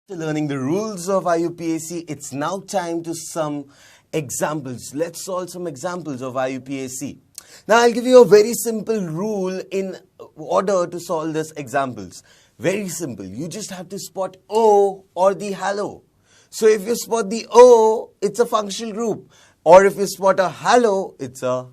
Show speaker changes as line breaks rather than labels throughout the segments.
After learning the rules of IUPAC, it's now time to some examples. Let's solve some examples of IUPAC. Now, I'll give you a very simple rule in order to solve these examples. Very simple. You just have to spot O or the halo. So, if you spot the O, it's a functional group. Or if you spot a halo, it's a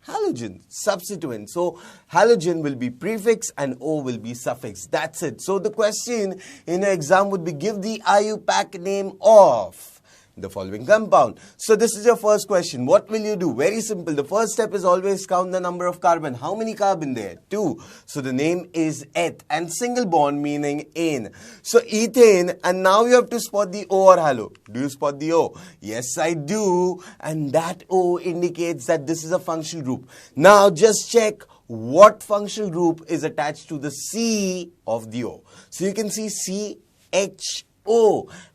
halogen, substituent. So, halogen will be prefix and O will be suffix. That's it. So, the question in an exam would be, give the IUPAC name of the following compound. So, this is your first question. What will you do? Very simple. The first step is always count the number of carbon. How many carbon there? 2. So, the name is eth and single bond meaning ane. So, ethane, and now you have to spot the O or halo. Do you spot the O? Yes, I do. And that O indicates that this is a functional group. Now, just check what functional group is attached to the C of the O. So, you can see CH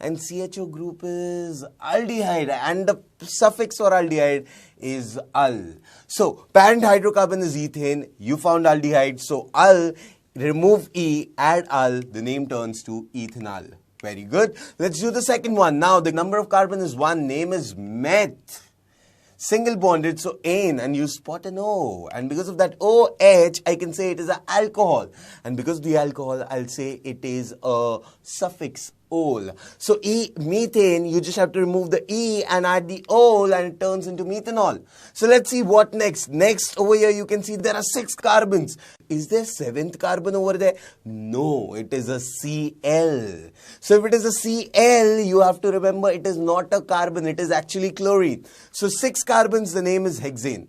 and CHO group is aldehyde and the suffix for aldehyde is al. So parent hydrocarbon is ethane, you found aldehyde, so al, remove E, add al, the name turns to ethanol. Very good. Let's do the second one. Now the number of carbon is 1, name is meth. Single bonded, so ane, and you spot an O. And because of that OH, I can say it is an alcohol. And because of the alcohol, I'll say it is a suffix ol. So methane, you just have to remove the E and add the ol and it turns into methanol. So let's see what next. Next over here you can see there are 6 carbons. Is there 7th carbon over there? No, it is a Cl. So if it is a Cl, you have to remember it is not a carbon, it is actually chlorine. So 6 carbons, the name is hexane.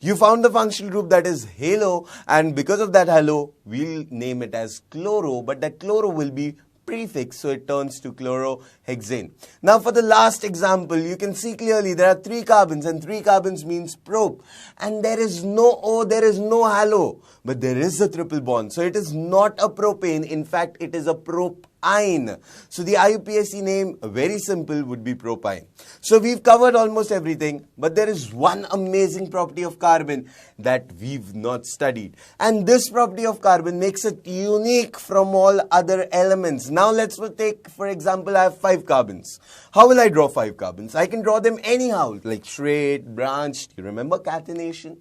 You found the functional group that is halo, and because of that halo, we'll name it as chloro, but that chloro will be prefix, so it turns to chlorohexane. Now for the last example, you can see clearly there are 3 carbons and 3 carbons means prop, and there is no O, there is no halo, but there is a triple bond, so it is not a propane. In fact, it is a propyne. So the IUPAC name, very simple, would be propyne. So we've covered almost everything, but there is one amazing property of carbon that we've not studied. And this property of carbon makes it unique from all other elements. Now let's take, for example, I have 5 carbons. How will I draw 5 carbons? I can draw them anyhow, like straight, branched. You remember catenation?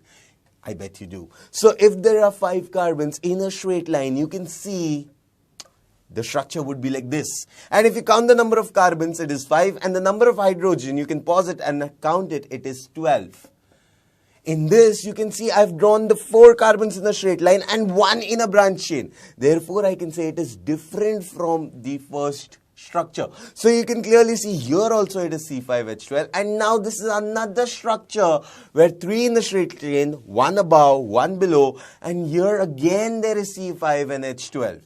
I bet you do. So if there are 5 carbons in a straight line, you can see the structure would be like this. And if you count the number of carbons, it is 5. And the number of hydrogen, you can pause it and count it, it is 12. In this, you can see I've drawn the 4 carbons in a straight line and 1 in a branch chain. Therefore, I can say it is different from the first structure. So you can clearly see here also it is C5H12. And now this is another structure where 3 in the straight chain, 1 above, 1 below. And here again there is C5 and H12.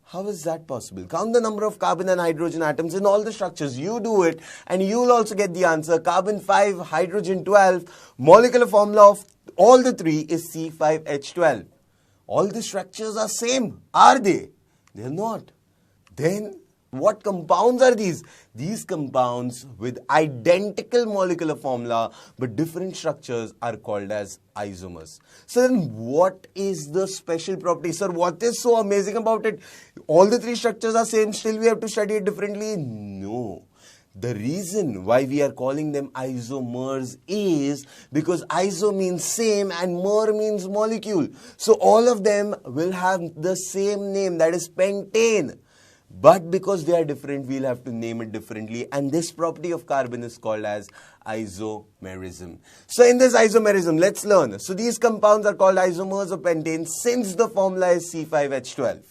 How is that possible? Count the number of carbon and hydrogen atoms in all the structures. You do it and you'll also get the answer. Carbon 5, hydrogen 12. Molecular formula of all the 3 is C5H12. All the structures are same. Are they? They're not. Then what compounds are these? These compounds with identical molecular formula but different structures are called as isomers. So then what is the special property? Sir, what is so amazing about it? All the 3 structures are same, still we have to study it differently? No. The reason why we are calling them isomers is because iso means same and mer means molecule. So all of them will have the same name, that is pentane. But because they are different, we'll have to name it differently. And this property of carbon is called as isomerism. So in this isomerism, let's learn. So these compounds are called isomers of pentane since the formula is C5H12.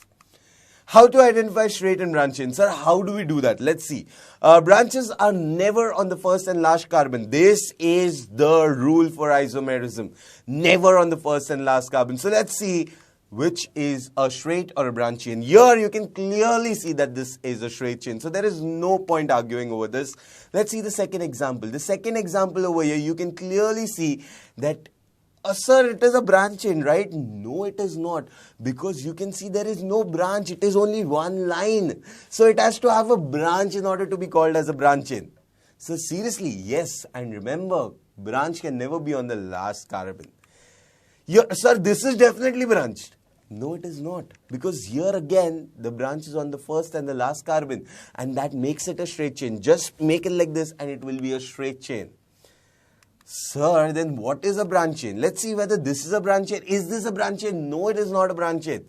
How to identify straight and branch chains? Sir, how do we do that? Let's see. Branches are never on the first and last carbon. This is the rule for isomerism. Never on the first and last carbon. So let's see which is a straight or a branch chain. Here you can clearly see that this is a straight chain. So there is no point arguing over this. Let's see the second example. The second example over here, you can clearly see that, sir, it is a branch chain, right? No, it is not. Because you can see there is no branch. It is only one line. So it has to have a branch in order to be called as a branch chain. So seriously, yes. And remember, branch can never be on the last carbon. Sir, this is definitely branched. No, it is not. Because here again, the branch is on the first and the last carbon. And that makes it a straight chain. Just make it like this and it will be a straight chain. Sir, then what is a branch chain? Let's see whether this is a branch chain. Is this a branch chain? No, it is not a branch chain.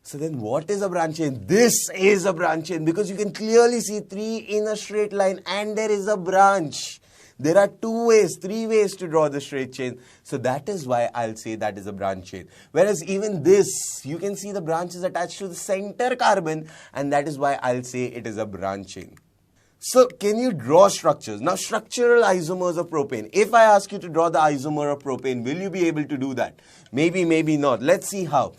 So then what is a branch chain? This is a branch chain because you can clearly see 3 in a straight line and there is a branch. There are 2 ways, 3 ways to draw the straight chain. So that is why I'll say that is a branch chain. Whereas even this, you can see the branch is attached to the center carbon and that is why I'll say it is a branch chain. So can you draw structures? Now structural isomers of propane. If I ask you to draw the isomer of propane, will you be able to do that? Maybe, maybe not. Let's see how.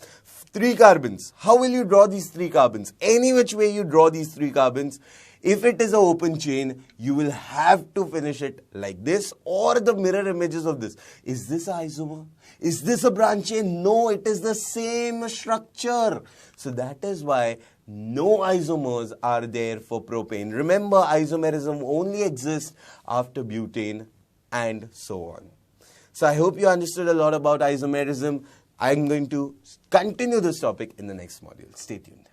3 carbons. How will you draw these 3 carbons? Any which way you draw these 3 carbons, if it is an open chain, you will have to finish it like this or the mirror images of this. Is this an isomer? Is this a branch chain? No, it is the same structure. So that is why no isomers are there for propane. Remember, isomerism only exists after butane and so on. So I hope you understood a lot about isomerism. I'm going to continue this topic in the next module. Stay tuned.